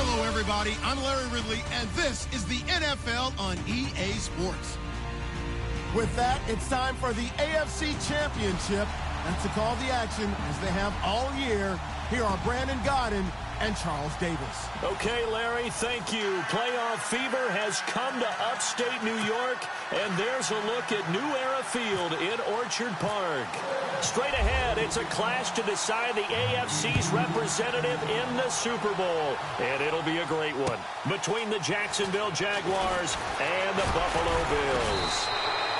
Hello, everybody. I'm Larry Ridley, and this is the NFL on EA Sports. With that, it's time for the AFC Championship. That's the call of the action, as they have all year. Here are Brandon Godden and Charles Davis. Okay, Larry, thank you. Playoff fever has come to upstate New York, and there's a look at New Era Field in Orchard Park. Straight ahead, it's a clash to decide the AFC's representative in the Super Bowl, and it'll be a great one between the Jacksonville Jaguars and the Buffalo Bills.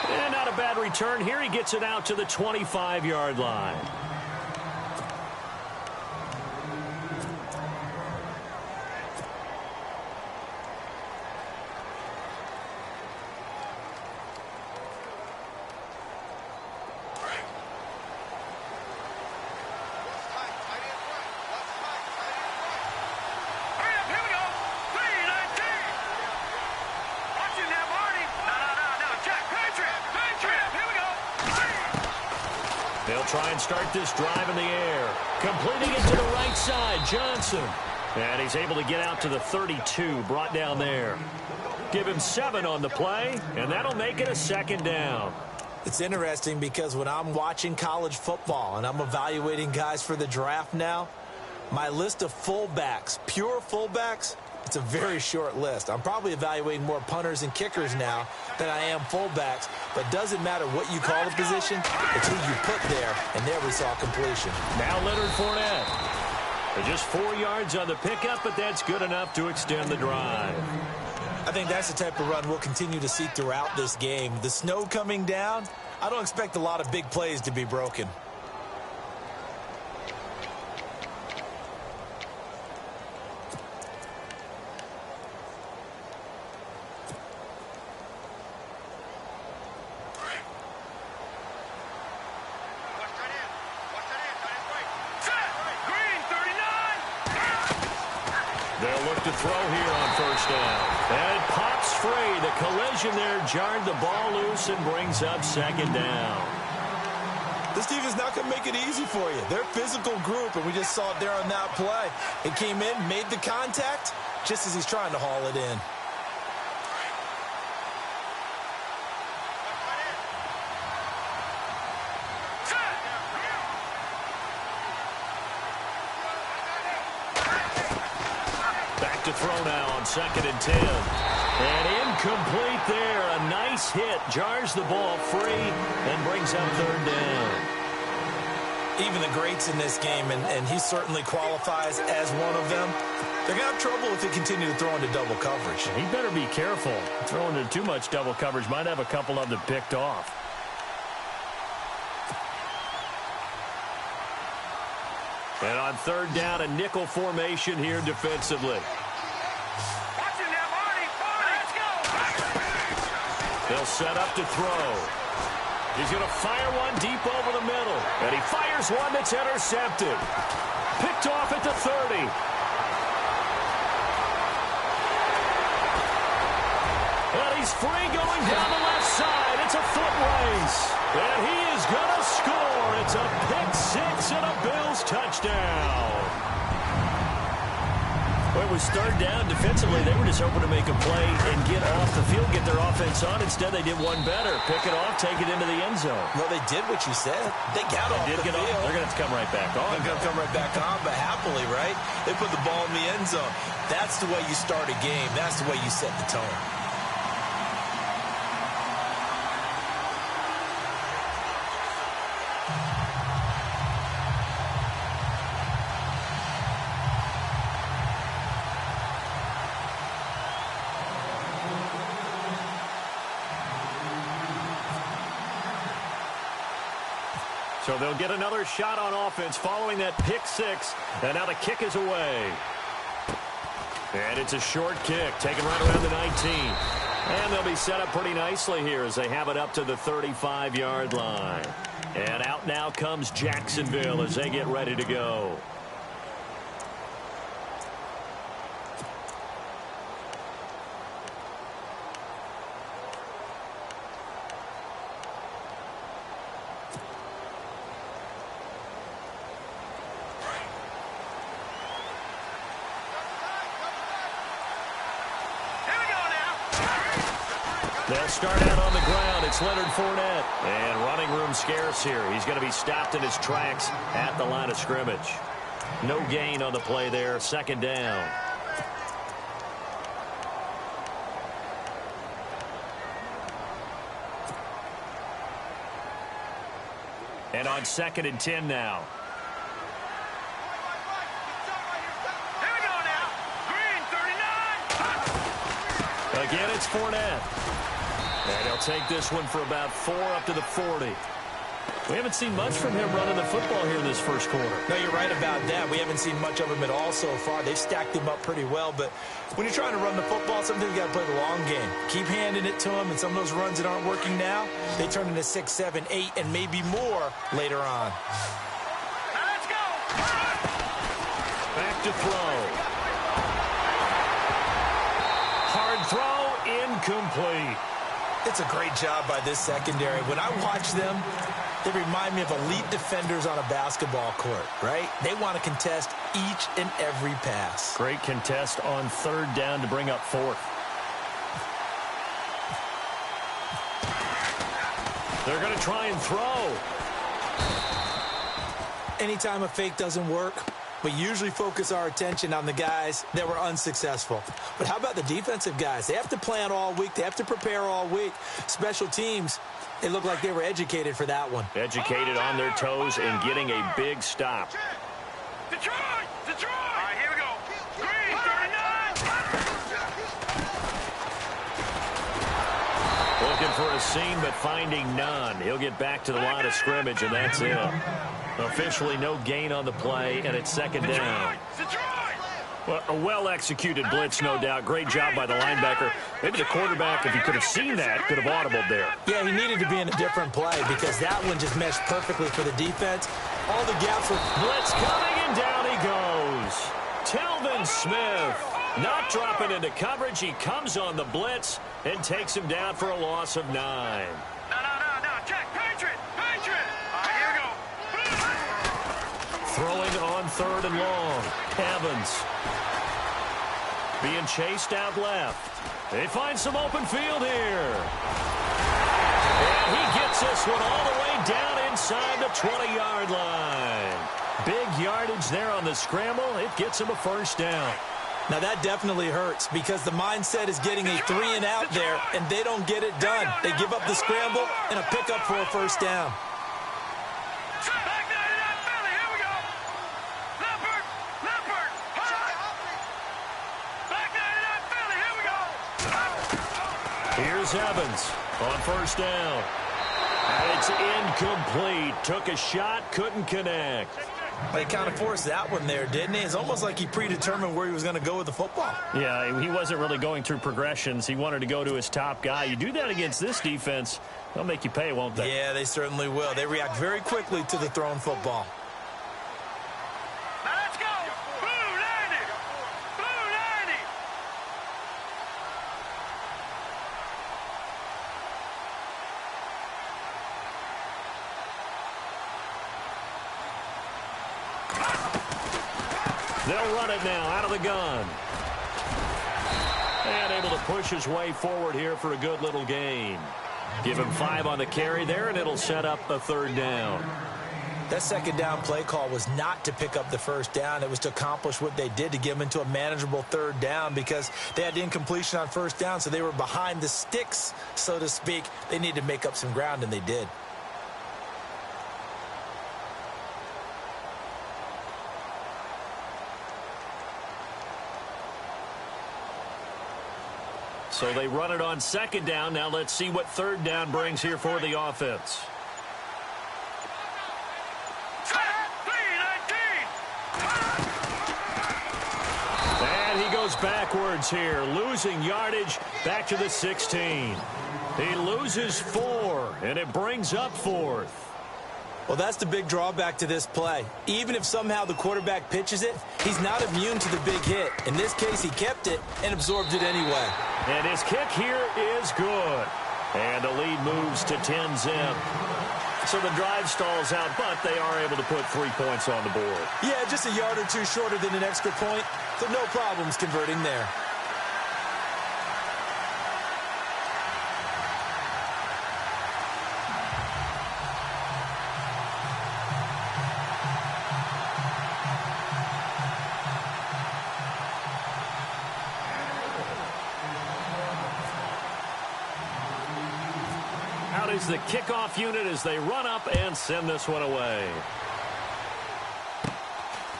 And not a bad return here. He gets it out to the 25-yard line. Try and start this drive in the air. Completing it to the right side, Johnson. And he's able to get out to the 32, brought down there. Give him 7 on the play, and that'll make it a second down. It's interesting because when I'm watching college football and I'm evaluating guys for the draft now, my list of fullbacks, pure fullbacks, it's a very short list. I'm probably evaluating more punters and kickers now than I am fullbacks, but it doesn't matter what you call the position, it's who you put there, and there we saw completion. Now Leonard Fournette. Just 4 yards on the pickup, but that's good enough to extend the drive. I think that's the type of run we'll continue to see throughout this game. The snow coming down, I don't expect a lot of big plays to be broken. To throw here on first down. And it pops free. The collision there jarred the ball loose and brings up second down. This team is not going to make it easy for you. They're a physical group, and we just saw it there on that play. It came in, made the contact, just as he's trying to haul it in. To throw now on 2nd and 10. And incomplete there. A nice hit. Jars the ball free and brings up 3rd down. Even the greats in this game, and he certainly qualifies as one of them, they're going to have trouble if they continue to throw into double coverage. He better be careful. Throwing into too much double coverage might have a couple of them picked off. And on 3rd down, a nickel formation here defensively. They'll set up to throw. He's going to fire one deep over the middle. And he fires one that's intercepted. Picked off at the 30. And he's free going down the left side. It's a foot race. And he is going to score. It's a pick 6 and a Bills touchdown. Well, it was 3rd down. Defensively, they were just hoping to make a play and get off the field, get their offense on. Instead, they did one better. Pick it off, take it into the end zone. Well, they did what you said. They got off the field. They're going to have to come right back on. They're going to come right back on, but happily, right? They put the ball in the end zone. That's the way you start a game. That's the way you set the tone. So they'll get another shot on offense following that pick 6. And now the kick is away. And it's a short kick, taken right around the 19. And they'll be set up pretty nicely here as they have it up to the 35-yard line. And out now comes Jacksonville as they get ready to go. They'll start out on the ground. It's Leonard Fournette. And running room scarce here. He's going to be stopped in his tracks at the line of scrimmage. No gain on the play there. Second down. And on 2nd and 10 now. Here we go now. Green, 39. Again, it's Fournette. And he'll take this one for about 4 up to the 40. We haven't seen much from him running the football here in this first quarter. No, you're right about that. We haven't seen much of him at all so far. They've stacked him up pretty well, but when you're trying to run the football, sometimes you got to play the long game. Keep handing it to him, and some of those runs that aren't working now, they turn into 6, 7, 8, and maybe more later on. Now let's go. Back to throw. Hard throw, incomplete. It's a great job by this secondary. When I watch them, they remind me of elite defenders on a basketball court, right? They want to contest each and every pass. Great contest on 3rd down to bring up 4th. They're going to try and throw. Anytime a fake doesn't work, we usually focus our attention on the guys that were unsuccessful. But how about the defensive guys? They have to plan all week. They have to prepare all week. Special teams, they look like they were educated for that one. Educated on their toes and getting a big stop. Detroit! Detroit! All right, here we go. Green, 39. Looking for a seam, but finding none. He'll get back to the line of scrimmage, and that's it. Officially no gain on the play, and it's 2nd down. Detroit! Well, a well-executed blitz, no doubt. Great job by the linebacker. Maybe the quarterback, if he could have seen that, could have audibled there. Yeah, he needed to be in a different play because that one just meshed perfectly for the defense. All the gaps were... Blitz coming, and down he goes. Telvin Smith not dropping into coverage. He comes on the blitz and takes him down for a loss of 9. No. Jack, Patriot! Patriot! All right, here we go. Throwing on 3rd and long. Evans being chased out left. They find some open field here. And he gets this one all the way down inside the 20-yard line. Big yardage there on the scramble. It gets him a 1st down. Now, that definitely hurts because the mindset is getting a 3 and out there, and they don't get it done. They give up the scramble and a pickup for a 1st down. Back 99 Philly, here we go. Leopard! Back 99 Philly, here we go. Here's Evans on 1st down. And it's incomplete. Took a shot, couldn't connect. He kind of forced that one there, didn't he? It's almost like he predetermined where he was going to go with the football. Yeah, he wasn't really going through progressions. He wanted to go to his top guy. You do that against this defense, they'll make you pay, won't they? Yeah, they certainly will. They react very quickly to the thrown football. Now let's go. Blue 90. Blue 90. They'll run it now out of the gun. And able to push his way forward here for a good little gain. Give him 5 on the carry there, and it'll set up a 3rd down. That 2nd down play call was not to pick up the 1st down. It was to accomplish what they did, to get them into a manageable 3rd down because they had the incompletion on 1st down, so they were behind the sticks, so to speak. They needed to make up some ground, and they did. So they run it on 2nd down. Now let's see what 3rd down brings here for the offense. And he goes backwards here, losing yardage back to the 16. He loses 4, and it brings up 4th. Well, that's the big drawback to this play. Even if somehow the quarterback pitches it, he's not immune to the big hit. In this case, he kept it and absorbed it anyway. And his kick here is good. And the lead moves to 10-zip. So the drive stalls out, but they are able to put 3 points on the board. Yeah, just a yard or two shorter than an extra point, so no problems converting there. is the kickoff unit as they run up and send this one away.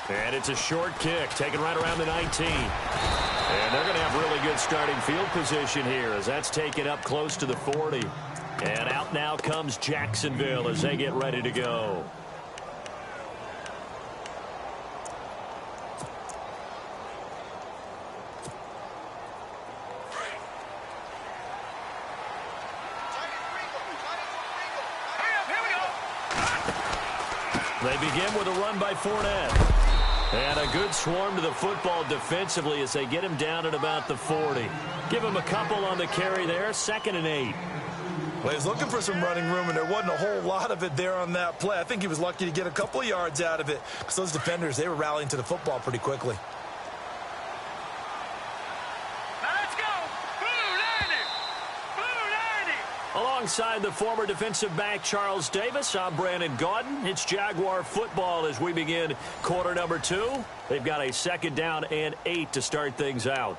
And it's a short kick, taken right around the 19. And they're going to have really good starting field position here as that's taken up close to the 40. And out now comes Jacksonville as they get ready to go. They begin with a run by Fournette. And a good swarm to the football defensively as they get him down at about the 40. Give him a couple on the carry there, 2nd and 8. Well, he was looking for some running room, and there wasn't a whole lot of it there on that play. I think he was lucky to get a couple of yards out of it because those defenders, they were rallying to the football pretty quickly. Alongside the former defensive back Charles Davis, I'm Brandon Gaudin. It's Jaguar football as we begin quarter number 2. They've got a 2nd down and 8 to start things out.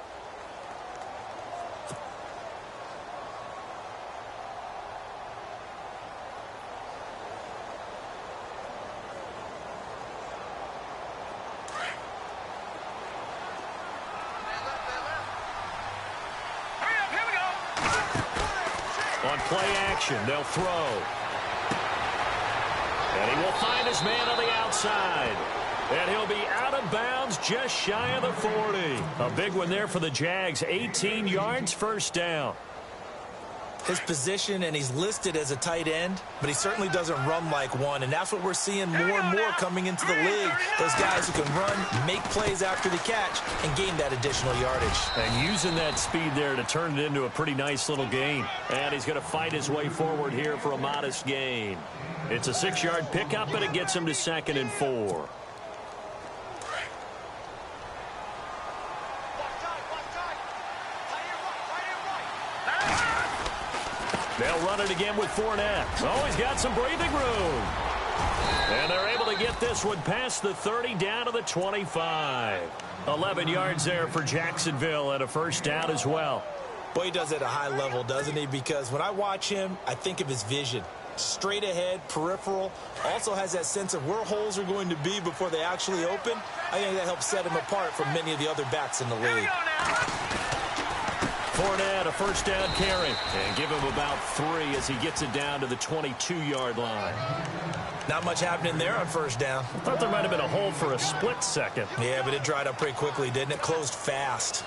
On play action, they'll throw. And he will find his man on the outside. And he'll be out of bounds just shy of the 40. A big one there for the Jags. 18 yards, 1st down. His position, and he's listed as a tight end, but he certainly doesn't run like one, and that's what we're seeing more and more coming into the league. Those guys who can run, make plays after the catch, and gain that additional yardage. And using that speed there to turn it into a pretty nice little gain. And he's going to fight his way forward here for a modest gain. It's a 6-yard pickup, and it gets him to 2nd and 4. They'll run it again with Fournette. Oh, he's got some breathing room. And they're able to get this one past the 30 down to the 25. 11 yards there for Jacksonville and a 1st down as well. Boy, he does it at a high level, doesn't he? Because when I watch him, I think of his vision. Straight ahead, peripheral. Also has that sense of where holes are going to be before they actually open. I think that helps set him apart from many of the other backs in the league. Fournette, a 1st down carry. And give him about 3 as he gets it down to the 22-yard line. Not much happening there on 1st down. Thought there might have been a hole for a split second. Yeah, but it dried up pretty quickly, didn't it? Closed fast.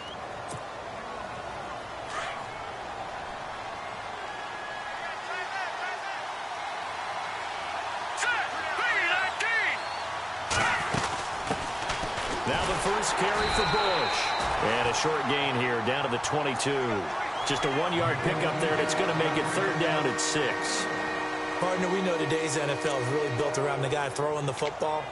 Now the first carry for Bush. And a short gain here down to the 22. Just a 1-yard pickup there, and it's going to make it 3rd down at 6. Partner, we know today's NFL is really built around the guy throwing the football.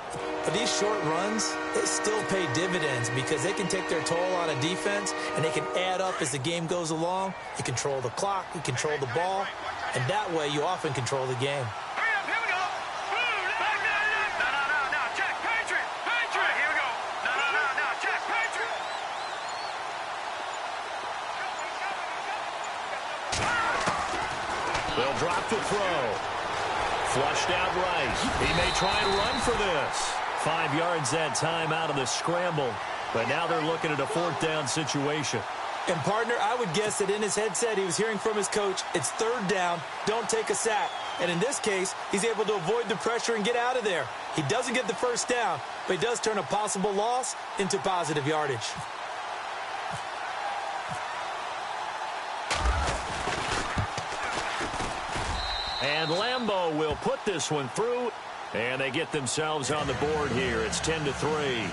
But these short runs, they still pay dividends because they can take their toll on a defense, and they can add up as the game goes along. You control the clock, you control the ball, and that way you often control the game. They'll drop the throw. Flushed out right. He may try and run for this. 5 yards that time out of the scramble. But now they're looking at a 4th down situation. And, partner, I would guess that in his headset he was hearing from his coach, it's 3rd down, don't take a sack. And in this case, he's able to avoid the pressure and get out of there. He doesn't get the 1st down, but he does turn a possible loss into positive yardage. And Lambeau will put this one through, and they get themselves on the board here. It's 10-3.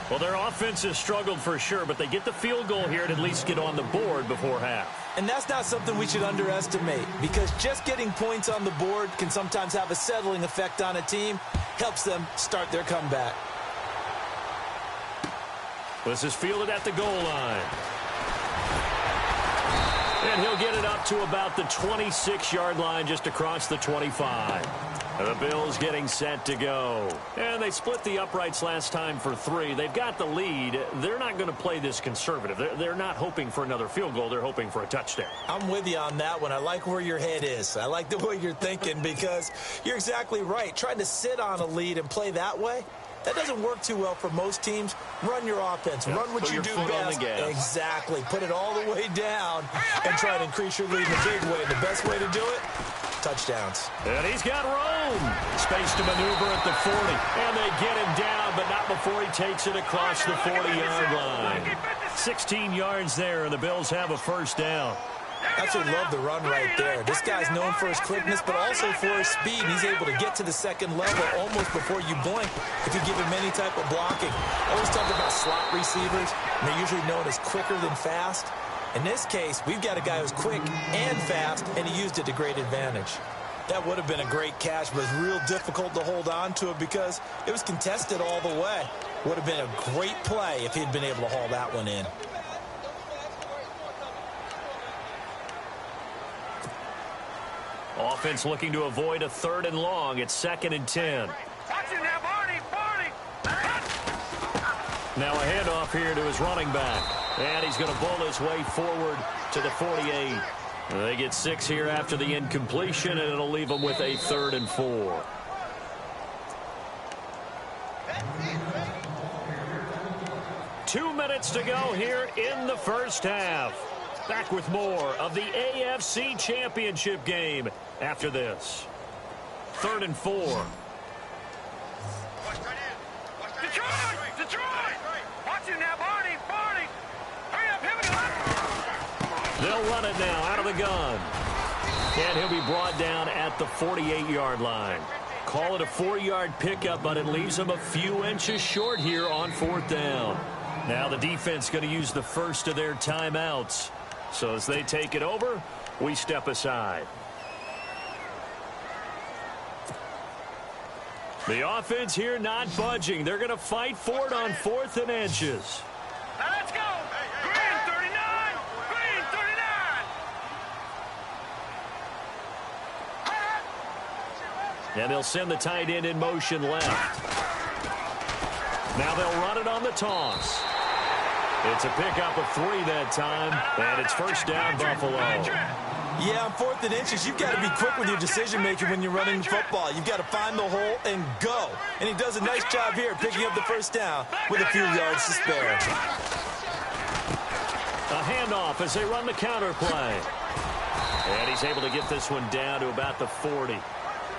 Well, their offense has struggled for sure, but they get the field goal here and at least get on the board before half. And that's not something we should underestimate, because just getting points on the board can sometimes have a settling effect on a team. Helps them start their comeback. This is fielded at the goal line. And he'll get it up to about the 26-yard line, just across the 25. The Bills getting set to go. And they split the uprights last time for 3. They've got the lead. They're not going to play this conservative. They're not hoping for another field goal. They're hoping for a touchdown. I'm with you on that one. I like where your head is. I like the way you're thinking because you're exactly right. Trying to sit on a lead and play that way, that doesn't work too well for most teams. Run your offense. Yeah, run what you do best. Exactly. Put it all the way down and try to increase your lead in a big way. And the best way to do it, touchdowns. And he's got room. Space to maneuver at the 40. And they get him down, but not before he takes it across the 40-yard line. 16 yards there, and the Bills have a first down. Absolutely love the run right there. This guy's known for his quickness, but also for his speed. He's able to get to the second level almost before you blink if you give him any type of blocking. I always talk about slot receivers, and they're usually known as quicker than fast. In this case, we've got a guy who's quick and fast, and he used it to great advantage. That would have been a great catch, but it was real difficult to hold on to it because it was contested all the way. Would have been a great play if he'd been able to haul that one in. Offense looking to avoid a 3rd and long. It's 2nd and 10. Now a handoff here to his running back. And he's going to bowl his way forward to the 48. They get 6 here after the incompletion, and it'll leave them with a 3rd and 4. Two minutes to go here in the first half. Back with more of the AFC Championship game after this. 3rd and 4. Detroit! Watch it now, Barney! Hurry up, here we go! They'll run it now out of the gun. And he'll be brought down at the 48-yard line. Call it a 4-yard pickup, but it leaves them a few inches short here on 4th down. Now the defense going to use the first of their timeouts. So as they take it over, we step aside. The offense here not budging. They're going to fight for it on 4th and inches. Now let's go! Green 39! Green 39! And they'll send the tight end in motion left. Now they'll run it on the toss. It's a pickup of 3 that time, and it's first down, Buffalo. Yeah, on 4th and inches, you've got to be quick with your decision-making when you're running the football. You've got to find the hole and go. And he does a nice job here picking up the first down with a few yards to spare. A handoff as they run the counter play. And he's able to get this one down to about the 40.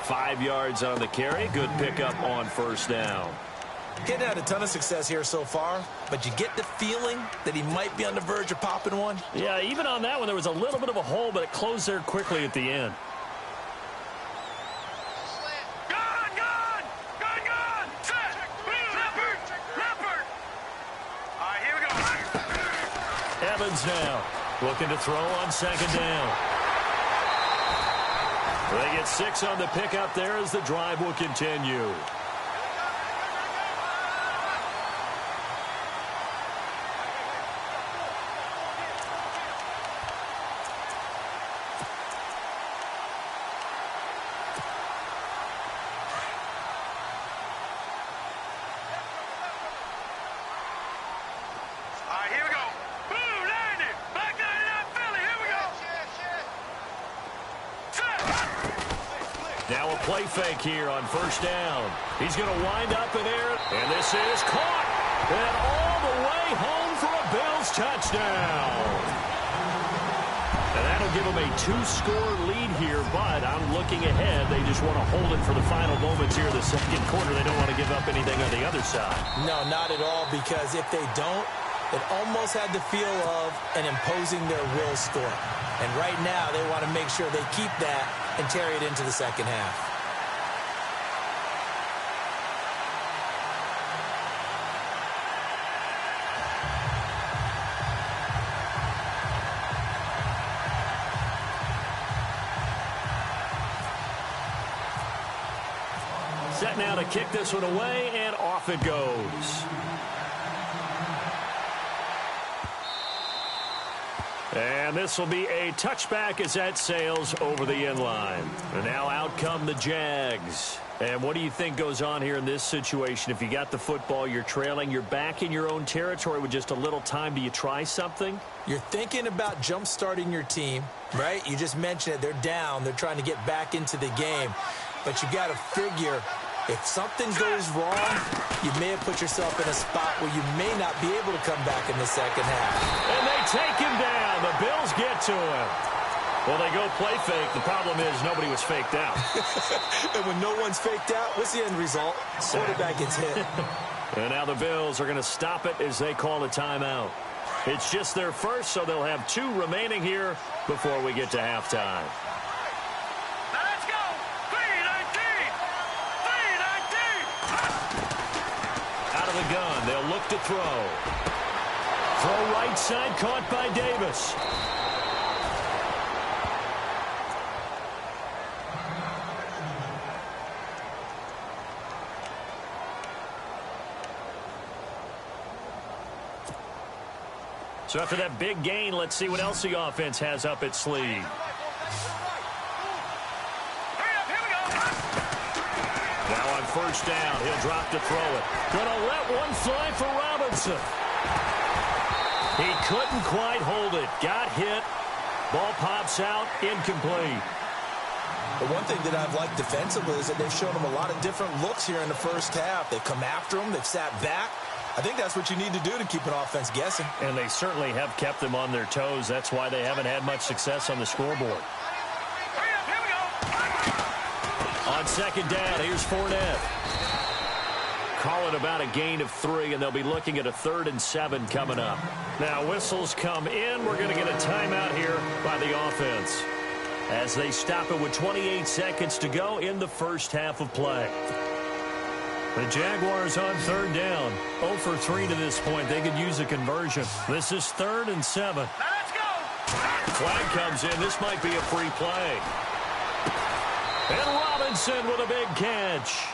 5 yards on the carry. Good pickup on first down. Getting had a ton of success here so far, but you get the feeling that he might be on the verge of popping one. Yeah, even on that one, there was a little bit of a hole, but it closed there quickly at the end. Gun! Set! Leopard! All right, here we go. Evans now looking to throw on 2nd down. They get 6 on the pickup there as the drive will continue. Play fake here on first down. He's going to wind up in air, and this is caught. And all the way home for a Bills touchdown. And that'll give them a 2-score lead here, but I'm looking ahead. They just want to hold it for the final moments here in the second quarter. They don't want to give up anything on the other side. No, not at all, because if they don't, it almost had the feel of an imposing their will score. And right now, they want to make sure they keep that and carry it into the second half. Set now to kick this one away, and off it goes. And this will be a touchback as that sails over the inline. And now out come the Jags. And what do you think goes on here in this situation? If you got the football, you're trailing, you're back in your own territory with just a little time. Do you try something? You're thinking about jump-starting your team, right? You just mentioned it. They're down. They're trying to get back into the game. But you got to figure, if something goes wrong, you may have put yourself in a spot where you may not be able to come back in the second half. And they take him down. The Bills get to him. Well, they go play fake. The problem is nobody was faked out. And when no one's faked out, what's the end result? Quarterback gets hit. And now the Bills are going to stop it as they call a timeout. It's just their first, so they'll have 2 remaining here before we get to halftime. Now let's go. 3-19. 3-19. Out of the gun, they'll look to throw. Throw right side, caught by Davis. So after that big gain, let's see what else the offense has up its sleeve. Hurry up, here we go. Now on first down, he'll drop to throw it. Gonna let one fly for Robinson. He couldn't quite hold it. Got hit. Ball pops out, incomplete. The one thing that I've liked defensively is that they've shown him a lot of different looks here in the first half. They've come after him. They've sat back. I think that's what you need to do to keep an offense guessing. And they certainly have kept them on their toes. That's why they haven't had much success on the scoreboard. Hurry up, here we go. On second down, here's Fournette. Call it about a gain of 3, and they'll be looking at a 3rd and 7 coming up. Now, whistles come in. We're going to get a timeout here by the offense as they stop it with 28 seconds to go in the first half of play. The Jaguars on third down. 0 for 3 to this point. They could use a conversion. This is 3rd and 7. Now let's go. Flag comes in. This might be a free play. And Robinson with a big catch.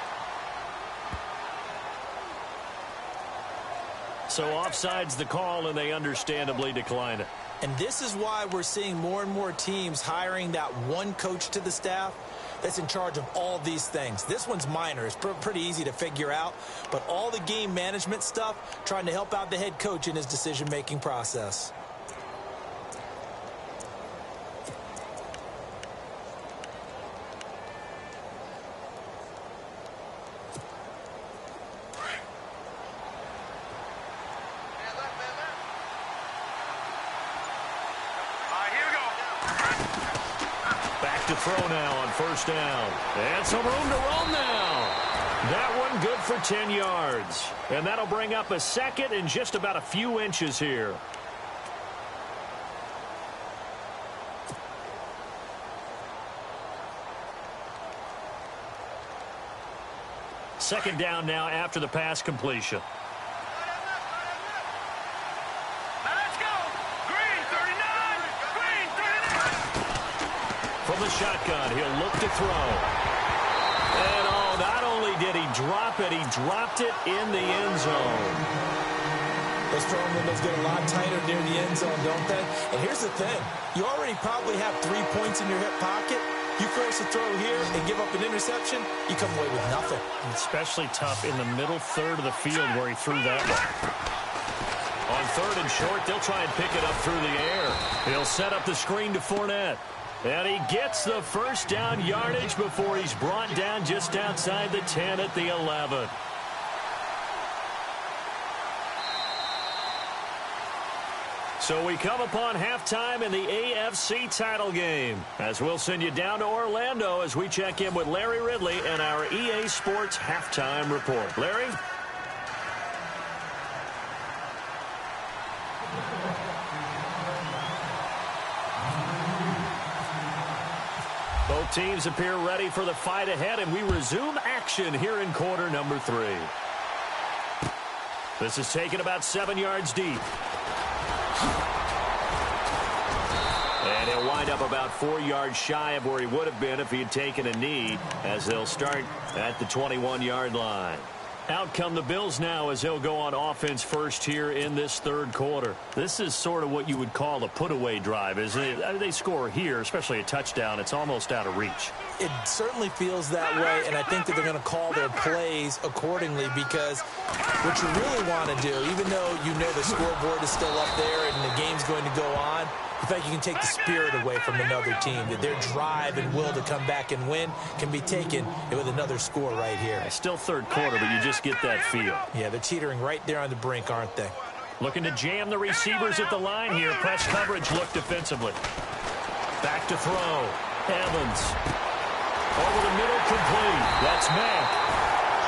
So offside's the call, and they understandably decline it. And this is why we're seeing more and more teams hiring that one coach to the staff that's in charge of all these things. This one's minor. It's pretty easy to figure out. But all the game management stuff, trying to help out the head coach in his decision-making process. To throw now on first down. And some room to roam now. That one good for 10 yards. And that'll bring up a 2nd and just about a few inches here. Second down now after the pass completion. From the shotgun, he'll look to throw. And, not only did he drop it, he dropped it in the end zone. Those throwing windows get a lot tighter near the end zone, don't they? And here's the thing. You already probably have 3 points in your hip pocket. You force a throw here and give up an interception, you come away with nothing. Especially tough in the middle third of the field where he threw that one. On 3rd and short, they'll try and pick it up through the air. He'll set up the screen to Fournette. And he gets the first down yardage before he's brought down just outside the 10 at the 11. So we come upon halftime in the AFC title game, as we'll send you down to Orlando as we check in with Larry Ridley and our EA Sports Halftime Report. Larry? Both teams appear ready for the fight ahead, and we resume action here in quarter number 3. This is taken about 7 yards deep. And he'll wind up about 4 yards shy of where he would have been if he had taken a knee, as they'll start at the 21-yard line. Out come the Bills now as they'll go on offense first here in this third quarter. This is sort of what you would call a put-away drive. As they score here, especially a touchdown, it's almost out of reach. It certainly feels that way, and I think that they're going to call their plays accordingly, because what you really want to do, even though you know the scoreboard is still up there and the game's going to go on, in fact, you can take the spirit away from another team, that their drive and will to come back and win can be taken with another score right here. It's still third quarter, but you just get that feel. Yeah, they're teetering right there on the brink, aren't they? Looking to jam the receivers at the line here. Press coverage look defensively. Back to throw. Evans. Over the middle, complete. That's Mack.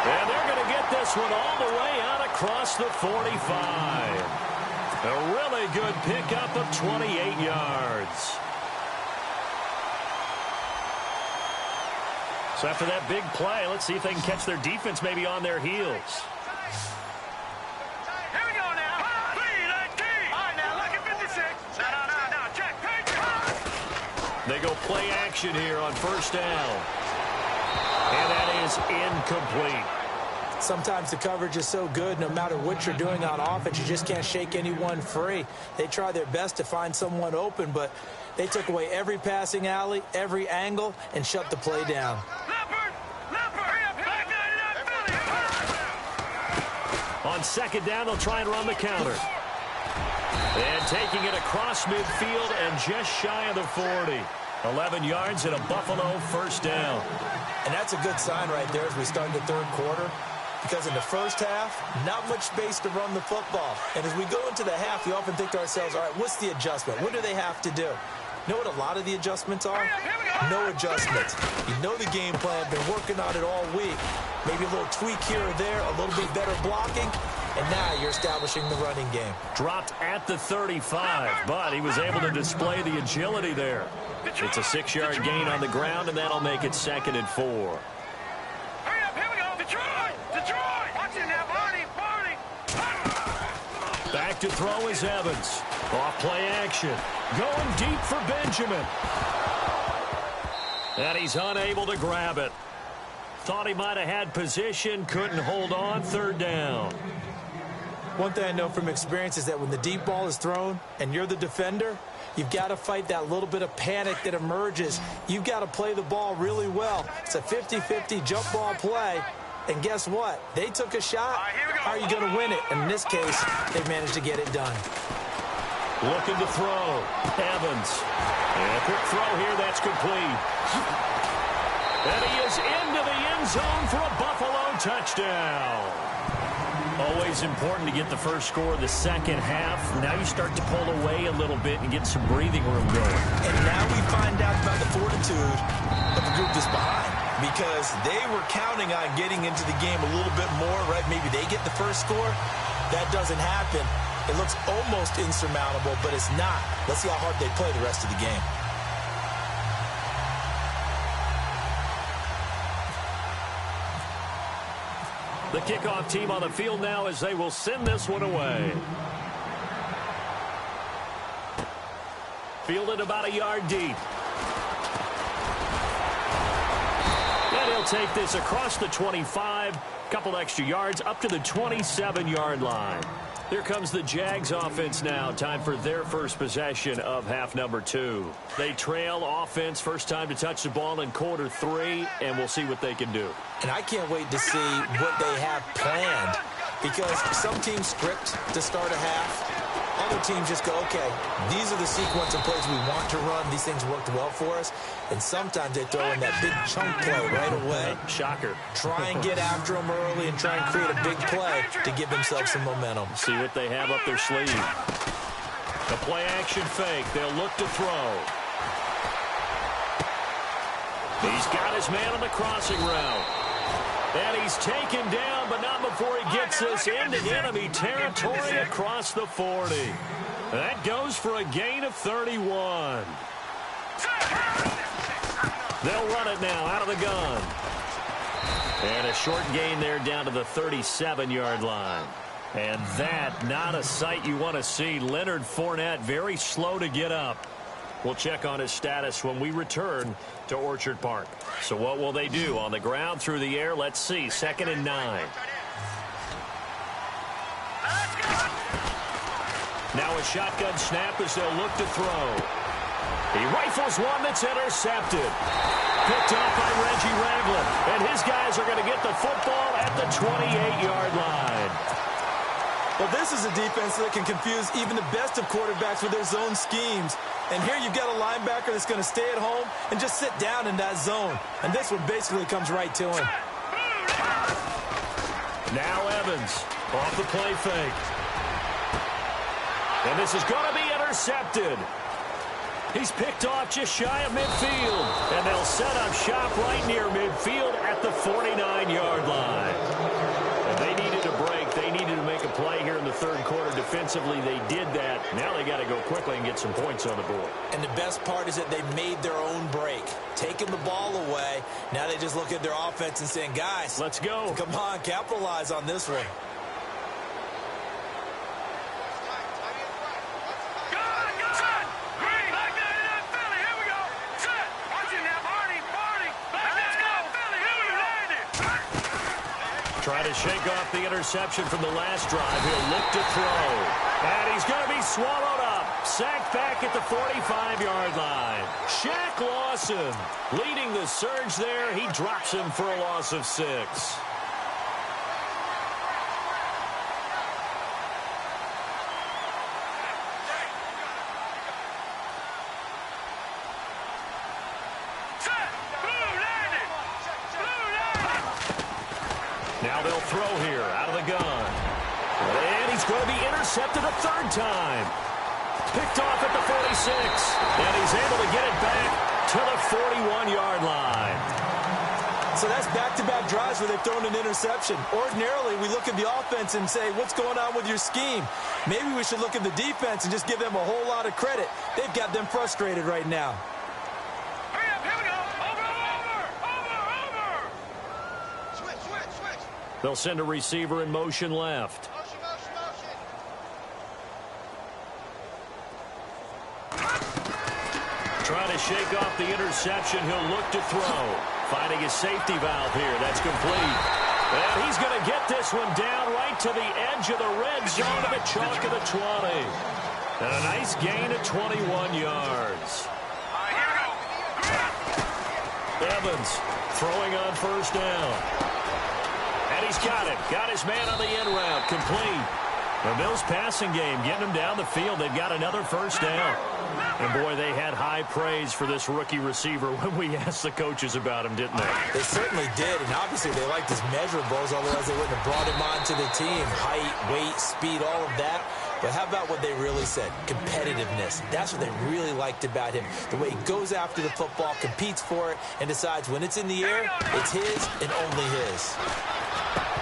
And they're going to get this one all the way out across the 45. A really good pickup of 28 yards. So after that big play, let's see if they can catch their defense maybe on their heels. Here we go now. All right, now, look at 56. No, check. They go play action here on first down. And that is incomplete. Sometimes the coverage is so good, no matter what you're doing on offense, you just can't shake anyone free. They try their best to find someone open, but they took away every passing alley, every angle, and shut the play down. On second down, they'll try and run the counter. And taking it across midfield and just shy of the 40. 11 yards and a Buffalo first down. And that's a good sign right there as we start the third quarter, because in the first half, not much space to run the football. And as we go into the half, we often think to ourselves, all right, what's the adjustment? What do they have to do? You know what a lot of the adjustments are? No adjustments. You know the game plan, been working on it all week. Maybe a little tweak here or there, a little bit better blocking, and now you're establishing the running game. Dropped at the 35, but he was able to display the agility there. It's a 6-yard gain on the ground, and that'll make it 2nd and 4. Hurry up, here we go. Detroit. Watch it now, Barney. Back to throw is Evans. Off play action. Going deep for Benjamin. And he's unable to grab it. Thought he might have had position, couldn't hold on. Third down. One thing I know from experience is that when the deep ball is thrown and you're the defender, you've got to fight that little bit of panic that emerges. You've got to play the ball really well. It's a 50-50 jump ball play. And guess what? They took a shot. How are you going to win it? And in this case, they've managed to get it done. Looking to throw. Evans. And a quick throw here. That's complete. And he is into the end zone for a Buffalo touchdown. Always important to get the first score of the second half. Now you start to pull away a little bit and get some breathing room going. And now we find out about the fortitude of the group that's behind, because they were counting on getting into the game a little bit more, right? Maybe they get the first score. That doesn't happen. It looks almost insurmountable, but it's not. Let's see how hard they play the rest of the game. The kickoff team on the field now as they will send this one away. Fielded about a yard deep. And he'll take this across the 25, couple extra yards up to the 27-yard line. Here comes the Jags offense now. Time for their first possession of half number 2. They trail offense, first time to touch the ball in quarter 3, and we'll see what they can do. And I can't wait to see what they have planned, because some teams script to start a half. Other teams just go, okay, these are the sequence of plays we want to run. These things worked well for us. And sometimes they throw in that big chunk play right away. Shocker. Try and get after them early and try and create a big play to give themselves some momentum. See what they have up their sleeve. The play action fake. They'll look to throw. He's got his man on the crossing route. And he's taken down, but not before he gets this into enemy territory across the 40. That goes for a gain of 31. They'll run it now out of the gun. And a short gain there down to the 37-yard line. And that, not a sight you want to see. Leonard Fournette very slow to get up. We'll check on his status when we return to Orchard Park. So what will they do? On the ground, through the air? Let's see. 2nd and 9. Now a shotgun snap as they'll look to throw. He rifles one that's intercepted. Picked off by Reggie Ragland. And his guys are going to get the football at the 28-yard line. Well, this is a defense that can confuse even the best of quarterbacks with their zone schemes. And here you've got a linebacker that's going to stay at home and just sit down in that zone. And this one basically comes right to him. Now Evans off the play fake. And this is going to be intercepted. He's picked off just shy of midfield. And they'll set up shop right near midfield at the 49-yard line. And they needed a break. They needed to make a play here in the third quarter. Defensively, they did that. Now they got to go quickly and get some points on the board. And the best part is that they made their own break. Taking the ball away. Now they just look at their offense and saying, guys, let's go. Come on, capitalize on this one. Trying to shake off the interception from the last drive. He'll look to throw. And he's going to be swallowed up. Sacked back at the 45-yard line. Shaq Lawson leading the surge there. He drops him for a loss of 6. Now they'll throw here out of the gun. And he's going to be intercepted a third time. Picked off at the 46. And he's able to get it back to the 41-yard line. So that's back-to-back drives where they've thrown an interception. Ordinarily, we look at the offense and say, what's going on with your scheme? Maybe we should look at the defense and just give them a whole lot of credit. They've got them frustrated right now. They'll send a receiver in motion left. Trying to shake off the interception. He'll look to throw. Finding his safety valve here. That's complete. And he's going to get this one down right to the edge of the red zone to the chalk of the 20. And a nice gain of 21 yards. Evans throwing on first down. And he's got it. Got his man on the end route. Complete. The Bills passing game getting him down the field. They've got another first down. And, boy, they had high praise for this rookie receiver when we asked the coaches about him, didn't they? They certainly did. And, obviously, they liked his measurables. Otherwise, they wouldn't have brought him onto the team. Height, weight, speed, all of that. But how about what they really said? Competitiveness. That's what they really liked about him. The way he goes after the football, competes for it, and decides when it's in the air, it's his and only his.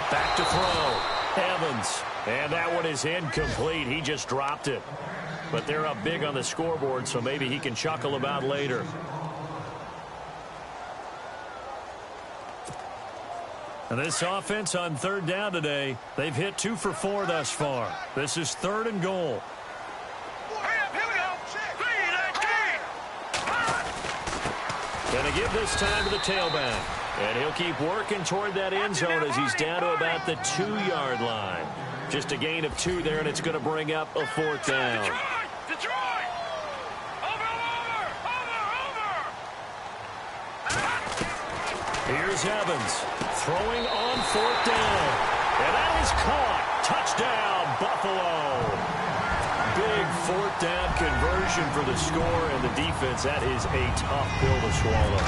Back to throw. Evans. And that one is incomplete. He just dropped it. But they're up big on the scoreboard, so maybe he can chuckle about later. And this offense on third down today, they've hit 2 for 4 thus far. This is 3rd and goal. Gonna give this time to the tailback. And he'll keep working toward that end zone as he's down to about the 2-yard line. Just a gain of 2 there, and it's going to bring up a 4th down. Detroit! Here's Evans throwing on 4th down. And that is caught. Touchdown, Buffalo. Big 4th down conversion for the score, and the defense, that is a tough pill to swallow.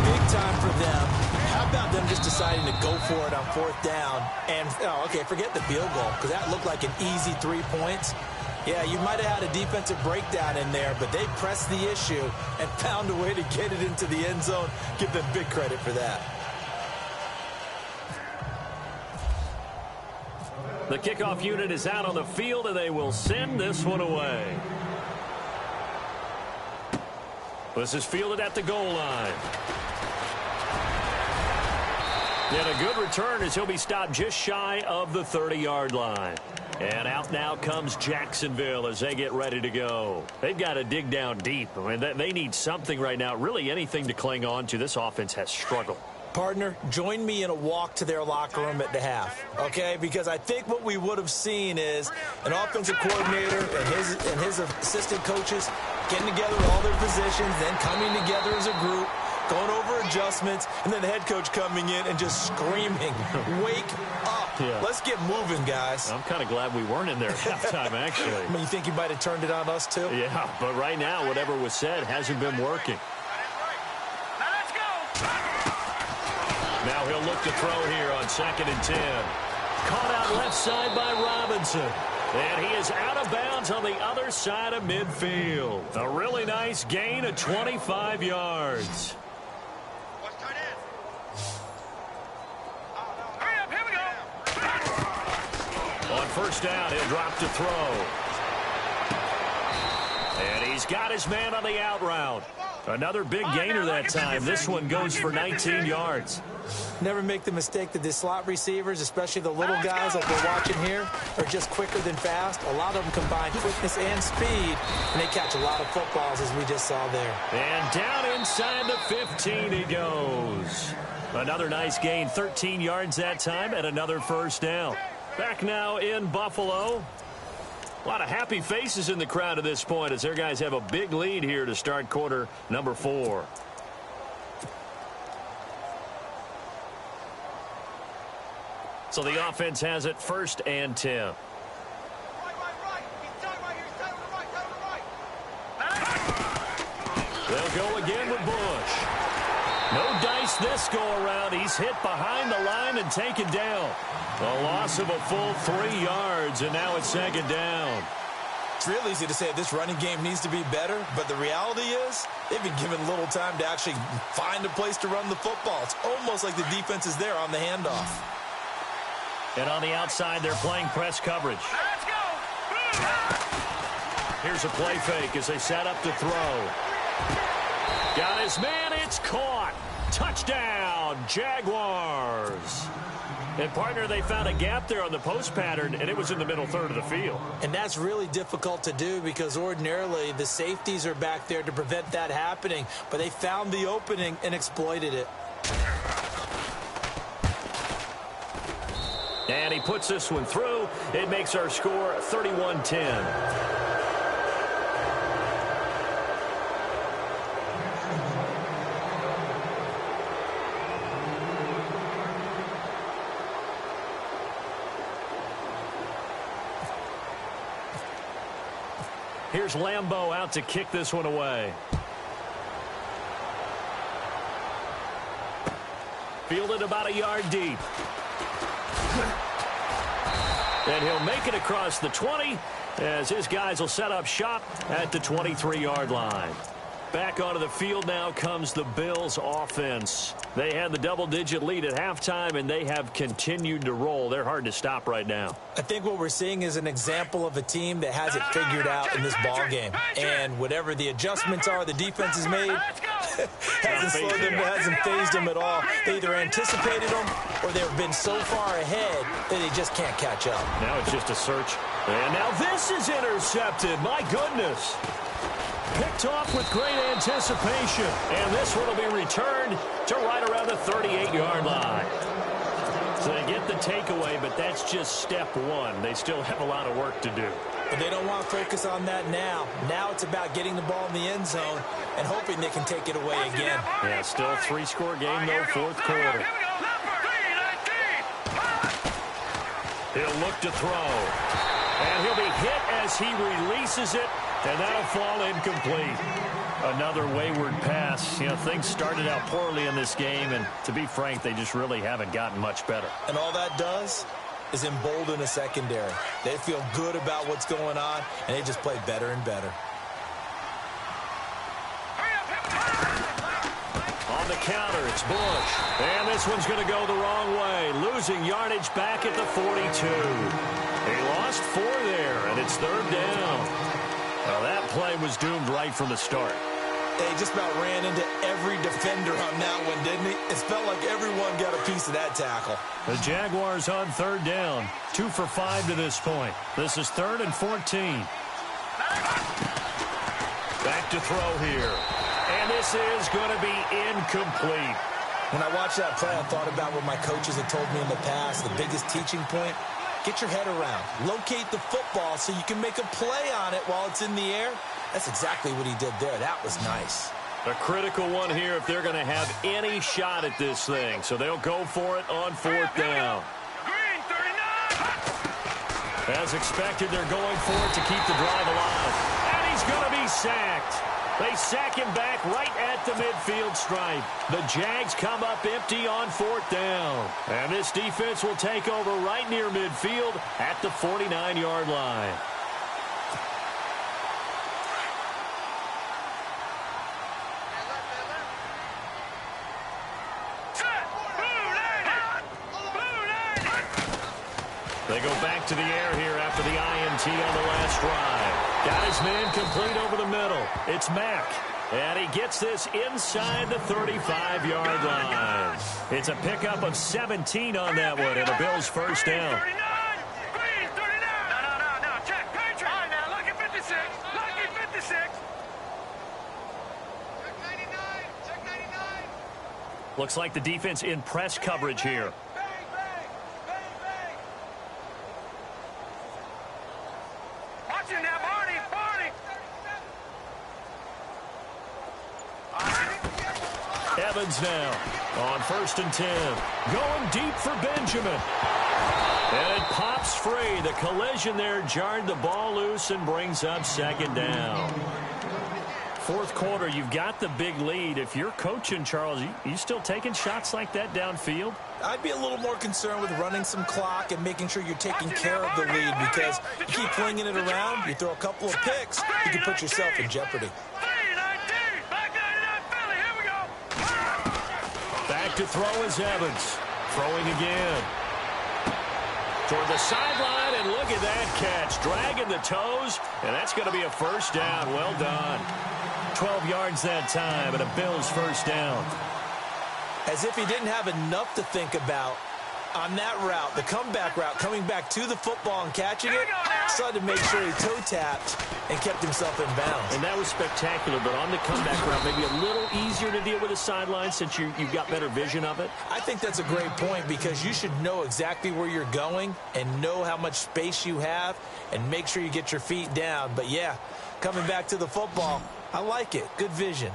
Big time for them. How about them just deciding to go for it on 4th down? And, okay, forget the field goal, because that looked like an easy 3 points. Yeah, you might have had a defensive breakdown in there, but they pressed the issue and found a way to get it into the end zone. Give them big credit for that. The kickoff unit is out on the field, and they will send this one away. This is fielded at the goal line. And a good return as he'll be stopped just shy of the 30-yard line. And out now comes Jacksonville as they get ready to go. They've got to dig down deep. I mean, they need something right now, really anything to cling on to. This offense has struggled. Partner, join me in a walk to their locker room at the half, okay? Because I think what we would have seen is an offensive coordinator and his assistant coaches getting together with all their positions, then coming together as a group, going over adjustments, and then the head coach coming in and just screaming, wake up. Yeah. Let's get moving, guys. I'm kind of glad we weren't in there at halftime, actually. I mean, you think you might have turned it on us, too? Yeah, but right now, whatever was said hasn't been working. Now let's go. Now he'll look to throw here on 2nd and 10. Caught out left side by Robinson. And he is out of bounds on the other side of midfield. A really nice gain of 25 yards. Hurry up, here we go. On first down, he'll drop to throw. And he's got his man on the out route. Another big gainer that time. This one goes for 19 yards. Never make the mistake that the slot receivers, especially the little guys like we're watching here, are just quicker than fast. A lot of them combine quickness and speed, and they catch a lot of footballs, as we just saw there. And down inside the 15 he goes. Another nice gain, 13 yards that time, and another first down. Back now in Buffalo. A lot of happy faces in the crowd at this point as their guys have a big lead here to start quarter number 4. So the offense has it 1st and 10. They'll go again with Bush. No dice this go-around. He's hit behind the line and taken down. A loss of a full 3 yards, and now it's 2nd down. It's real easy to say this running game needs to be better, but the reality is they've been given little time to actually find a place to run the football. It's almost like the defense is there on the handoff. And on the outside, they're playing press coverage. Let's go. Here's a play fake as they set up to throw. Got his man. It's caught. Touchdown, Jaguars. And, partner, they found a gap there on the post pattern, and it was in the middle third of the field. And that's really difficult to do because ordinarily the safeties are back there to prevent that happening. But they found the opening and exploited it. And he puts this one through. It makes our score 31-10. Here's Lambeau out to kick this one away. Fielded about a yard deep. And he'll make it across the 20 as his guys will set up shop at the 23-yard line. Back onto the field now comes the Bills offense. They had the double-digit lead at halftime, and they have continued to roll. They're hard to stop right now. I think what we're seeing is an example of a team that has it figured out in this ball game. And whatever the adjustments are the defense has made, hasn't slowed them, hasn't phased them at all. They either anticipated them or they've been so far ahead that they just can't catch up. Now it's just a search. And now this is intercepted. My goodness. Picked off with great anticipation. And this one will be returned to right around the 38-yard line. So they get the takeaway, but that's just step one. They still have a lot of work to do. But they don't want to focus on that now. Now it's about getting the ball in the end zone and hoping they can take it away again. Yeah, still a 3-score game, though, fourth quarter. He'll look to throw. And he'll be hit as he releases it. And that'll fall incomplete. Another wayward pass. You know, things started out poorly in this game, and to be frank, they just really haven't gotten much better. And all that does is embolden a secondary. They feel good about what's going on, and they just play better and better. On the counter, it's Bush. And this one's going to go the wrong way. Losing yardage back at the 42. He lost 4 there, and it's 3rd down. Well, that play was doomed right from the start. They just about ran into every defender on that one, didn't he? It felt like everyone got a piece of that tackle. The Jaguars on 3rd down. 2 for 5 to this point. This is 3rd and 14. Back to throw here. And this is going to be incomplete. When I watched that play, I thought about what my coaches had told me in the past. The biggest teaching point, get your head around. Locate the football so you can make a play on it while it's in the air. That's exactly what he did there. That was nice. A critical one here if they're going to have any shot at this thing. So they'll go for it on 4th down. As expected, they're going for it to keep the drive alive. And he's going to be sacked. They sack him back right at the midfield stripe. The Jags come up empty on 4th down. And this defense will take over right near midfield at the 49-yard line. They go back to the air here after the INT on the last drive. Got his man complete over the middle. It's Mack. And he gets this inside the 35-yard line. It's a pickup of 17 on that one, and the Bills' first down. Looks like the defense in press coverage here. Evans now on 1st and 10. Going deep for Benjamin. And it pops free. The collision there jarred the ball loose and brings up 2nd down. 4th quarter, you've got the big lead. If you're coaching, Charles, you still taking shots like that downfield? I'd be a little more concerned with running some clock and making sure you're taking care of the lead, because you keep flinging it around, you throw a couple of picks, you can put yourself in jeopardy. Back to throw is Evans. Throwing again. Toward the sideline, and look at that catch. Dragging the toes, and that's going to be a first down. Well done. 12 yards that time, and a Bills first down. As if he didn't have enough to think about on that route, the comeback route, coming back to the football and catching it, decided to make sure he toe-tapped and kept himself in bounds. And that was spectacular, but on the comeback route, maybe a little easier to deal with the sideline since you've got better vision of it. I think that's a great point, because you should know exactly where you're going and know how much space you have and make sure you get your feet down. But, yeah, coming back to the football, I like it. Good vision.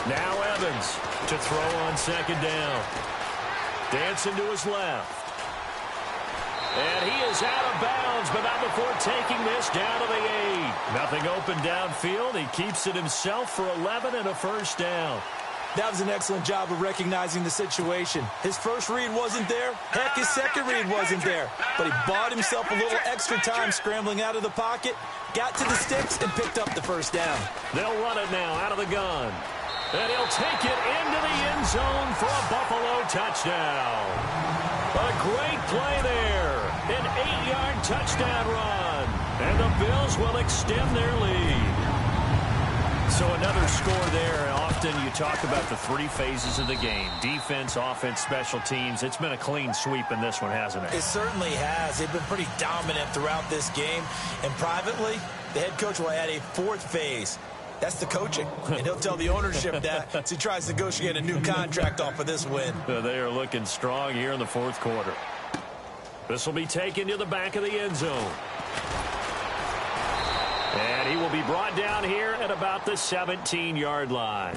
Now Evans to throw on 2nd down. Dancing to his left. And he is out of bounds, but not before taking this down to the 8. Nothing open downfield. He keeps it himself for 11 and a first down. That was an excellent job of recognizing the situation. His first read wasn't there. Heck, his second read wasn't there. But he bought himself a little extra time scrambling out of the pocket, got to the sticks, and picked up the first down. They'll run it now out of the gun. And he'll take it into the end zone for a Buffalo touchdown. A great play there. An 8-yard touchdown run. And the Bills will extend their lead. So another score there. Often you talk about the 3 phases of the game. Defense, offense, special teams. It's been a clean sweep in this one, hasn't it? It certainly has. They've been pretty dominant throughout this game. And privately, the head coach will add a 4th phase. That's the coaching. And he'll tell the ownership that as he tries to negotiate a new contract off of this win. They are looking strong here in the 4th quarter. This will be taken to the back of the end zone. And he will be brought down here at about the 17-yard line.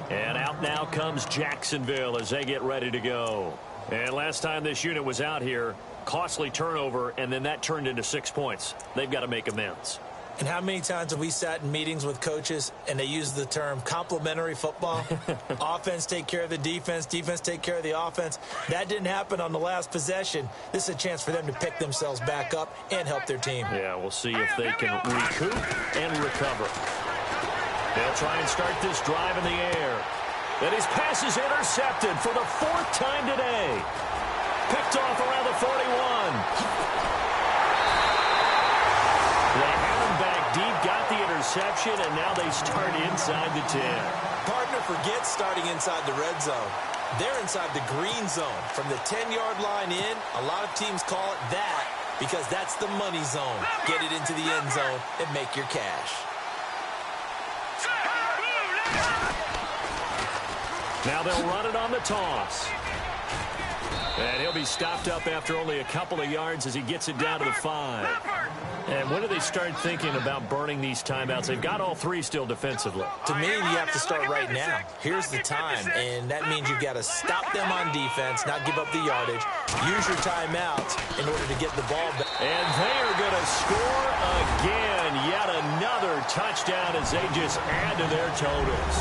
And out now comes Jacksonville as they get ready to go. And last time this unit was out here, costly turnover, and then that turned into 6 points. They've got to make amends. And how many times have we sat in meetings with coaches and they use the term complementary football? Offense take care of the defense, defense take care of the offense. That didn't happen on the last possession. This is a chance for them to pick themselves back up and help their team. Yeah, we'll see if they can recoup and recover. They'll try and start this drive in the air. And his pass is intercepted for the 4th time today. Picked off around the 41. They have him back deep, got the interception, and now they start inside the 10. Partner forgets starting inside the red zone. They're inside the green zone. From the 10-yard line in, a lot of teams call it that. because that's the money zone. Get it into the end zone and make your cash. Now they'll run it on the toss. And he'll be stopped up after only a couple of yards as he gets it down to the 5. And when do they start thinking about burning these timeouts? They've got all three still defensively. To me, you have to start right now. Here's the time, and that means you've got to stop them on defense, not give up the yardage. Use your timeouts in order to get the ball back. And they are going to score again. Yet another touchdown as they just add to their totals.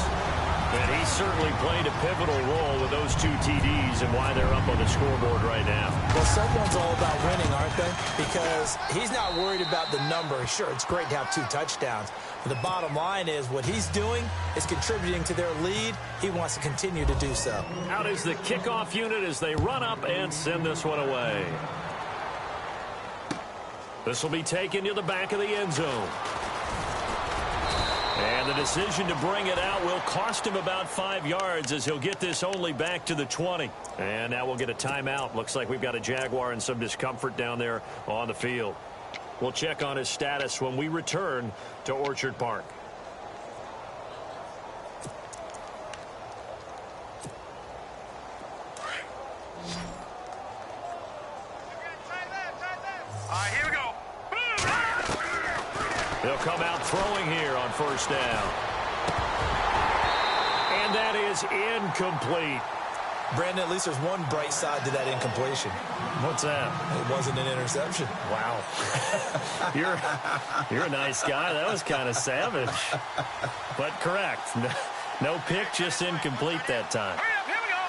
And he certainly played a pivotal role with those 2 TDs and why they're up on the scoreboard right now. Well, someone's all about winning, aren't they? Because he's not worried about the number. Sure, it's great to have 2 touchdowns. But the bottom line is what he's doing is contributing to their lead. He wants to continue to do so. Out is the kickoff unit as they run up and send this one away. This will be taken to the back of the end zone. And the decision to bring it out will cost him about 5 yards as he'll get this only back to the 20. And now we'll get a timeout. Looks like we've got a Jaguar in some discomfort down there on the field. We'll check on his status when we return to Orchard Park. Here we go. They'll come out throwing here on first down. And that is incomplete. Brandon, at least there's one bright side to that incompletion. What's that? It wasn't an interception. Wow. You're a nice guy. That was kind of savage. But correct. No pick, just incomplete that time. Here we go.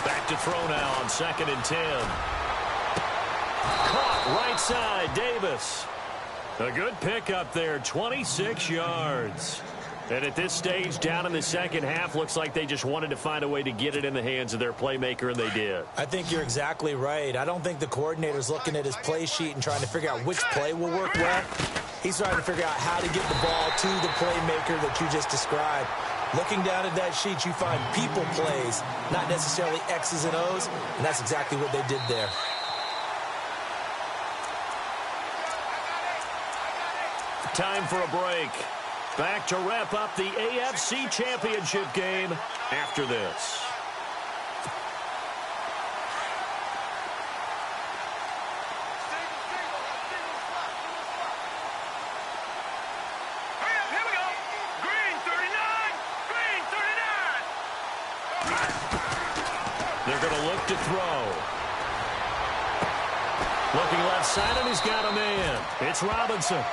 3-19. Back to throw now on 2nd and 10. Caught right side, Davis. A good pick up there, 26 yards. And at this stage, down in the second half, looks like they just wanted to find a way to get it in the hands of their playmaker, and they did. I think you're exactly right. I don't think the coordinator's looking at his play sheet and trying to figure out which play will work well. He's trying to figure out how to get the ball to the playmaker that you just described. Looking down at that sheet, you find people plays, not necessarily X's and O's, and that's exactly what they did there. Time for a break. Back to wrap up the AFC Championship game after this. Here we go. Green 39. Green 39. They're going to look to throw. Looking left side, and he's got a man. It's Robinson.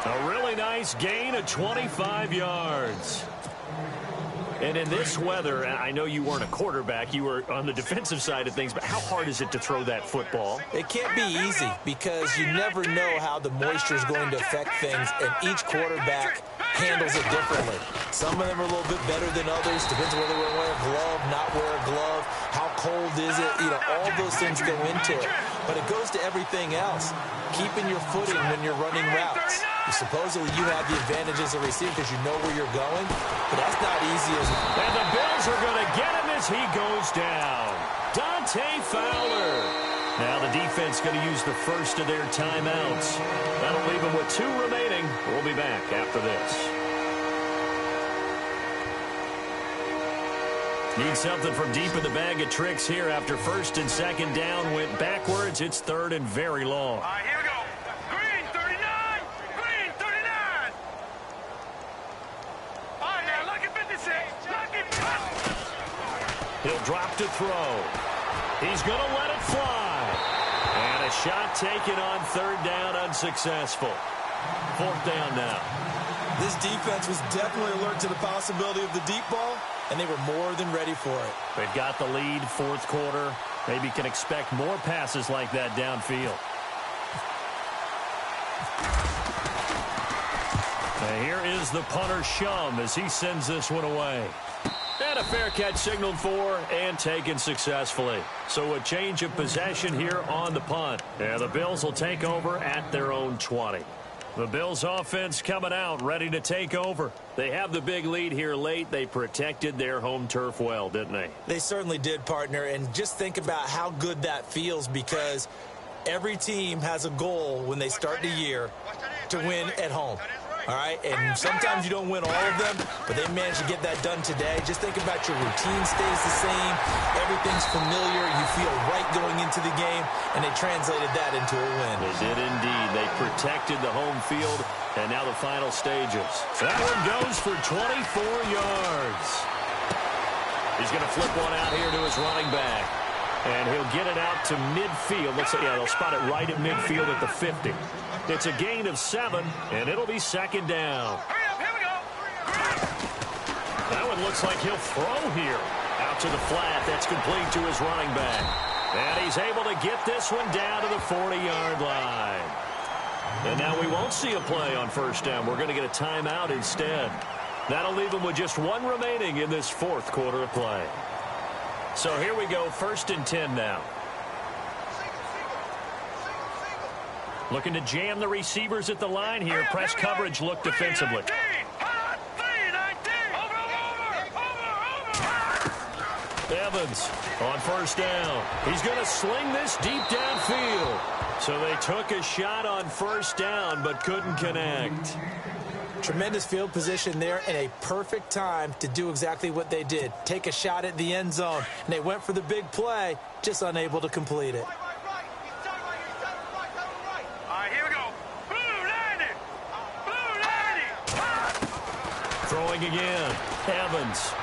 A really nice gain of 25 yards. And in this weather, I know you weren't a quarterback, you were on the defensive side of things, but how hard is it to throw that football? It can't be easy because you never know how the moisture is going to affect things, and each quarterback handles it differently. Some of them are a little bit better than others. Depends on whether they wear a glove, not wear a glove, how cold is it, all those things go into it. But it goes to everything else. Keeping your footing when you're running routes. Supposedly you have the advantage as a receiver because you know where you're going, but that's not easy. And the Bills are going to get him as he goes down. Dante Fowler. Now the defense going to use the first of their timeouts. That'll leave them with 2 remaining. We'll be back after this. Need something from deep in the bag of tricks here after 1st and 2nd down. Went backwards. It's 3rd and very long. Here we go. Green 39. Green 39. All right, now look at 56. Look at 50. He'll drop to throw. He's going to let it fly. And a shot taken on 3rd down, unsuccessful. 4th down now. This defense was definitely alert to the possibility of the deep ball, and they were more than ready for it. They've got the lead, 4th quarter. Maybe can expect more passes like that downfield. And here is the punter, Shum, as he sends this one away. And a fair catch signaled for and taken successfully. So a change of possession here on the punt. And the Bills will take over at their own 20. The Bills offense coming out, ready to take over. They have the big lead here late. They protected their home turf well, didn't they? They certainly did, partner. And just think about how good that feels, because every team has a goal when they start the year to win at home. All right, and sometimes you don't win all of them, but they managed to get that done today. Just think about your routine stays the same. Everything's familiar. You feel right going into the game, and they translated that into a win. They did indeed. They protected the home field, and now the final stages. That one goes for 24 yards. He's going to flip one out here to his running back, and he'll get it out to midfield. Looks like, yeah, they'll spot it right at midfield at the 50. It's a gain of 7, and it'll be second down. That one looks like he'll throw here. Out to the flat. That's complete to his running back. And he's able to get this one down to the 40-yard line. And now we won't see a play on first down. We're going to get a timeout instead. That'll leave him with just 1 remaining in this fourth quarter of play. So here we go, 1st and 10 now. Looking to jam the receivers at the line here. Press coverage look defensively. Evans on first down. He's going to sling this deep downfield. So they took a shot on first down but couldn't connect. Tremendous field position there and a perfect time to do exactly what they did. Take a shot at the end zone. And they went for the big play, just unable to complete it. Throwing again. Evans.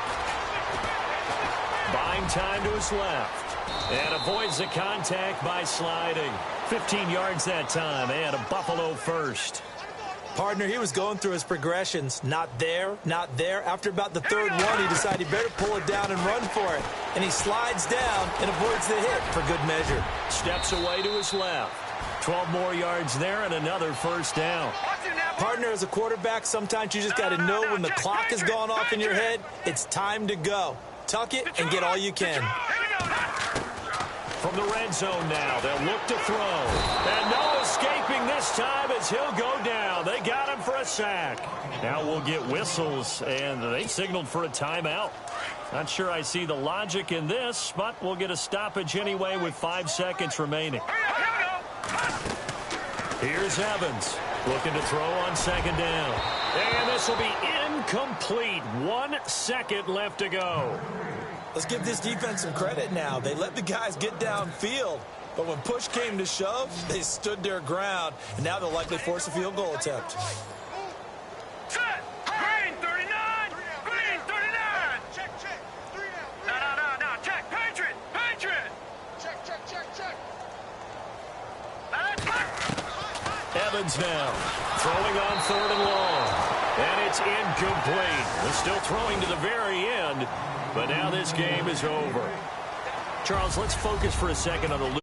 Buying time to his left. And avoids the contact by sliding. 15 yards that time and a Buffalo first. Partner, he was going through his progressions. Not there, not there. After about the third one, he decided he better pull it down and run for it. And he slides down and avoids the hit for good measure. Steps away to his left. 12 more yards there and another first down. Partner, as a quarterback, sometimes you just got to know when the clock has gone off in your head, it's time to go. Tuck it and get all you can. From the red zone now, they'll look to throw. And no escaping this time as he'll go down. They got him for a sack. Now we'll get whistles, and they signaled for a timeout. Not sure I see the logic in this, but we'll get a stoppage anyway with 5 seconds remaining. Here's Evans. Looking to throw on second down. And this will be incomplete. 1 second left to go. Let's give this defense some credit now. They let the guys get downfield. But when push came to shove, they stood their ground. And now they'll likely force a field goal attempt. Set. Green 39. Green 39. Check. 3 now. No. Check. Patriot. Check. Evans now throwing on 3rd and long. And it's incomplete. They're still throwing to the very end. But now this game is over. Charles, let's focus for a second on the